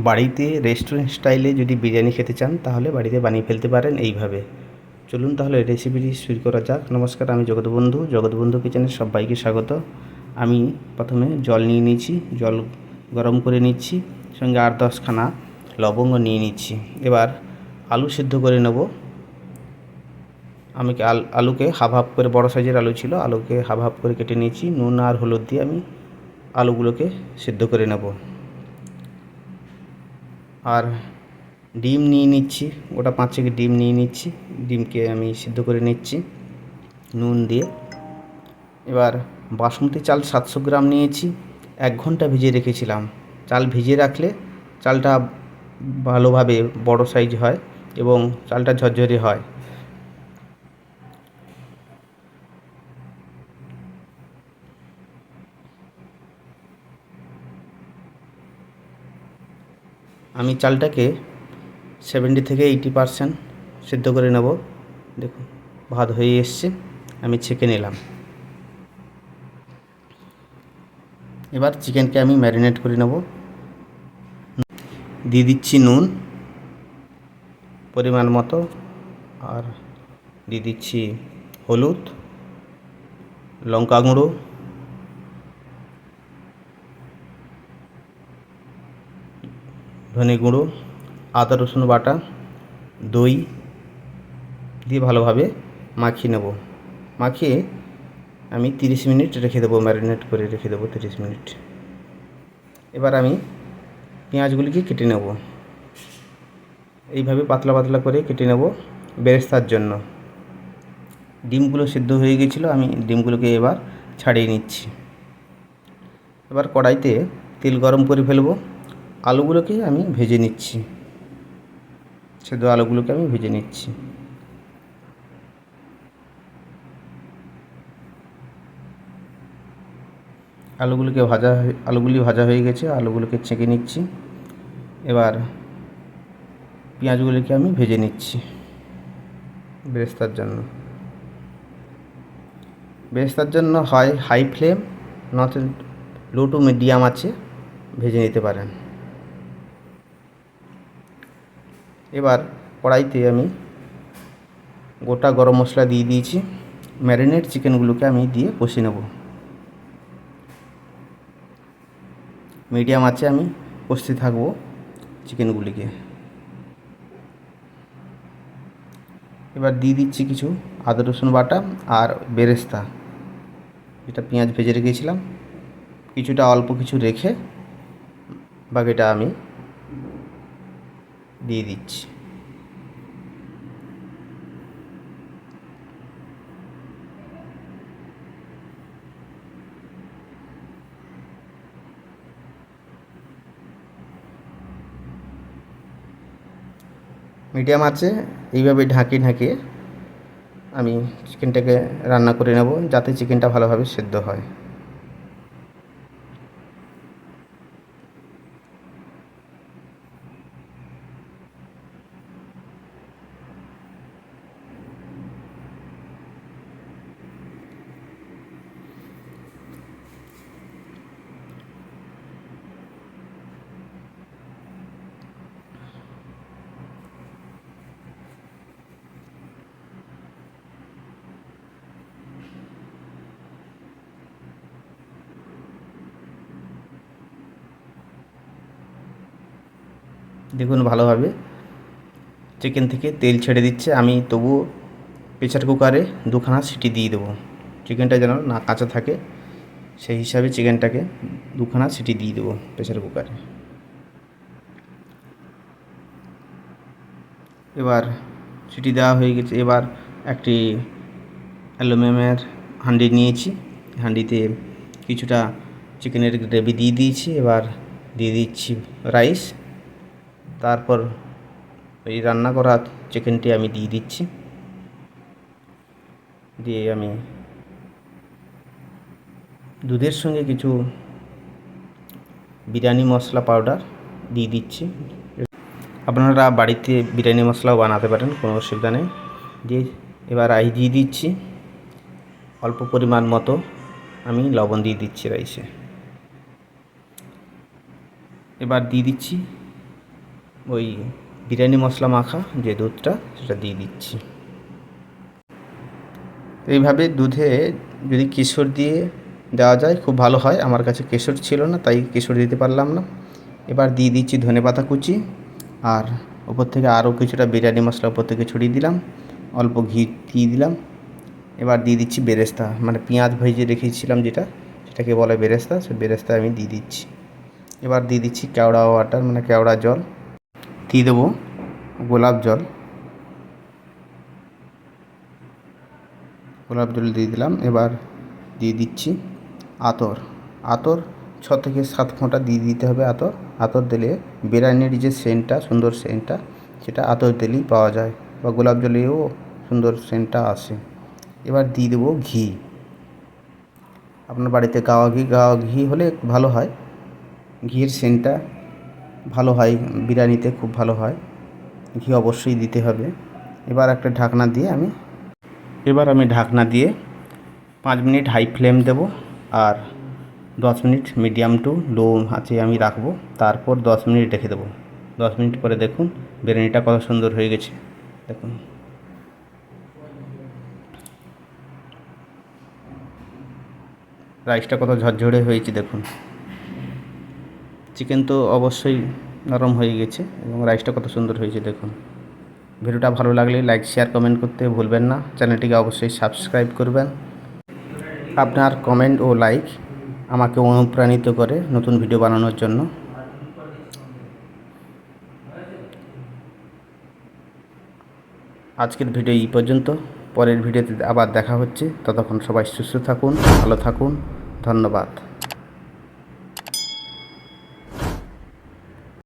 বাড়িতে রেস্টুরেন্ট স্টাইলে যদি বিরিয়ানি খেতে চান তাহলে বাড়িতে বানিয়ে ফেলতে পারেন এইভাবে। চলুন তাহলে রেসিপিটি শুরু করা যাক। নমস্কার, আমি জগৎবন্ধু কিচেনে সবাইকে স্বাগত। আমি প্রথমে জল নিয়ে নিয়েছি, জল গরম করে নিচ্ছি, সঙ্গে 8-10খানা লবঙ্গ নিয়ে নিচ্ছি। এবার আলু সিদ্ধ করে নেব। আমি আলুকে হাফ হাফ করে, বড় সাইজের আলু ছিল, আলুকে হাফ হাফ করে কেটে নিয়েছি। নুন আর হলুদ দিয়ে আমি আলুগুলোকে সিদ্ধ করে নেব। আর ডিম নিয়ে নিচ্ছি, ওটা 5-6 ডিম নিয়ে নিচ্ছি। ডিমকে আমি সিদ্ধ করে নিচ্ছি নুন দিয়ে। এবার বাসমতি চাল 700 গ্রাম নিয়েছি, 1 ঘন্টা ভিজিয়ে রেখেছিলাম। চাল ভিজিয়ে রাখলে চালটা ভালোভাবে বড় সাইজ হয় এবং চালটা ঝরঝরে হয়। আমি চালটাকে 70 থেকে 80% সিদ্ধ করে নেব। দেখুন ভাত হয়ে এসছে, আমি ছেঁকে নিলাম। এবার চিকেনকে আমি ম্যারিনেট করে নেব। দিয়ে দিচ্ছি নুন পরিমাণ মতো, আর দিয়ে দিচ্ছি হলুদ, লঙ্কা গুঁড়ো, ধনে গুঁড়ো, আদা রসুন বাটা, দই দিয়ে ভালোভাবে মাখিয়ে নেব। মাখিয়ে আমি 30 মিনিট রেখে দেবো, ম্যারিনেট করে রেখে দেবো 30 মিনিট। এবার আমি পেঁয়াজগুলিকে কেটে নেব, এইভাবে পাতলা পাতলা করে কেটে নেব বেরেস্তার জন্য। ডিমগুলো সিদ্ধ হয়ে গেছিলো, আমি ডিমগুলোকে এবার ছাড়িয়ে নিচ্ছি। এবার কড়াইতে তেল গরম করে ফেলবো। আলুগুলোকে আমি ভেজে নিচ্ছি, সেদ্ধ আলুগুলোকে আমি ভেজে নিচ্ছি। আলুগুলি ভাজা হয়ে গেছে, আলুগুলোকে ছেঁকে নিচ্ছি। এবার পেঁয়াজগুলিকে আমি ভেজে নিচ্ছি বেরেস্তার জন্য হয় হাই ফ্লেম, নয়তো লো টু মিডিয়াম আছে ভেজে নিতে পারেন। এবার কড়াইতে আমি গোটা গরম মশলা দিয়ে দিয়েছি। ম্যারিনেট চিকেনগুলোকে আমি দিয়ে কষে নেব। মিডিয়াম আছে আমি কষতে থাকবো চিকেনগুলিকে। এবার দিয়ে দিচ্ছি কিছু আদা রসুন বাটা আর বেরেস্তা, যেটা পেঁয়াজ ভেজে রেখেছিলাম। কিছুটা অল্প কিছু রেখে বাকিটা আমি দিয়ে দিচ্ছি। মিডিয়াম আছে এইভাবে ঢাকিয়ে আমি চিকেনটাকে রান্না করে নেব, যাতে চিকেনটা ভালোভাবে সেদ্ধ হয়। দেখুন ভালোভাবে চিকেন থেকে তেল ছেড়ে দিচ্ছে। আমি তবুও প্রেসার কুকারে 2খানা সিটি দিয়ে দেবো, চিকেনটা যেন না কাঁচা থাকে সেই হিসাবে চিকেনটাকে 2খানা সিটি দিয়ে দেবো প্রেসার কুকারে। এবার সিটি দেওয়া হয়ে গেছে। এবার একটি অ্যালুমিনিয়ামের হাঁড়ি নিয়েছি, হাঁড়িতে কিছুটা চিকেনের গ্রেভি দিয়ে দিয়েছি। এবার দিয়ে দিচ্ছি রাইস, তারপর এই রান্না করা চিকেনটি আমি দিয়ে দিচ্ছি। দিয়ে আমি দুধের সঙ্গে কিছু বিরিয়ানি মশলা পাউডার দিয়ে দিচ্ছি। আপনারা বাড়িতে বিরিয়ানি মশলাও বানাতে পারেন, কোনো অসুবিধা নেই। দিয়ে এবার রাইস দিয়ে দিচ্ছি, অল্প পরিমাণ মতো আমি লবণ দিয়ে দিচ্ছি রাইসে। এবার দিয়ে দিচ্ছি ওই বিরিয়ানি মশলা মাখা যে দুধটা সেটা দিয়ে দিচ্ছি। এইভাবে দুধে যদি কেশর দিয়ে দেওয়া যায় খুব ভালো হয়। আমার কাছে কেশর ছিল না, তাই কেশর দিতে পারলাম না। এবার দিয়ে দিচ্ছি ধনেপাতা কুচি, আর ওপর থেকে আরও কিছুটা বিরিয়ানি মশলা ওপর থেকে ছড়িয়ে দিলাম, অল্প ঘি দিয়ে দিলাম। এবার দিয়ে দিচ্ছি বেরেস্তা, মানে পেঁয়াজ ভেজে রেখেছিলাম সেটাকে বলে বেরেস্তা, সেই বেরেস্তা আমি দিয়ে দিচ্ছি। এবার দিয়ে দিচ্ছি কেওড়া ওয়াটার, মানে কেওড়া জল। দিয়ে দেবো গোলাপ জল দিয়ে দিলাম। এবার দিয়ে দিচ্ছি আতর 6 থেকে 7 ফোঁটা দিয়ে দিতে হবে। আতর দিলে বিরিয়ানির যে সেন্টটা, সুন্দর সেন্টটা, সেটা আতর দিলেই পাওয়া যায়, বা গোলাপ জলেও সুন্দর সেন্টটা আসে। এবার দিয়ে দেবো ঘি। আপনার বাড়িতে গাওয়া ঘি হলে ভালো হয়, ঘিয়ের সেন্টটা ভালো হয়, বিরিয়ানিতে খুব ভালো হয়, ঘি অবশ্যই দিতে হবে। এবার একটা ঢাকনা দিয়ে আমি ঢাকনা দিয়ে 5 মিনিট হাই ফ্লেম দেব, আর 10 মিনিট মিডিয়াম টু লো আঁচে আমি রাখবো। তারপর 10 মিনিট রেখে দেবো। 10 মিনিট পরে দেখুন বিরিয়ানিটা কত সুন্দর হয়ে গেছে। দেখুন রাইসটা কত ঝরঝরে হয়েছে। দেখুন চিকেন তো অবশ্যই নরম হয়ে গেছে, এবং রাইসটা কত সুন্দর হয়েছে। দেখুন ভিডিওটা ভালো লাগলে লাইক, শেয়ার, কমেন্ট করতে ভুলবেন না। চ্যানেলটিকে অবশ্যই সাবস্ক্রাইব করবেন। আপনার কমেন্ট ও লাইক আমাকে অনুপ্রাণিত করে নতুন ভিডিও বানানোর জন্য। আজকের ভিডিও এই পর্যন্ত। পরের ভিডিওতে আবার দেখা হচ্ছে। ততক্ষণ সবাই সুস্থ থাকুন, ভালো থাকুন। ধন্যবাদ।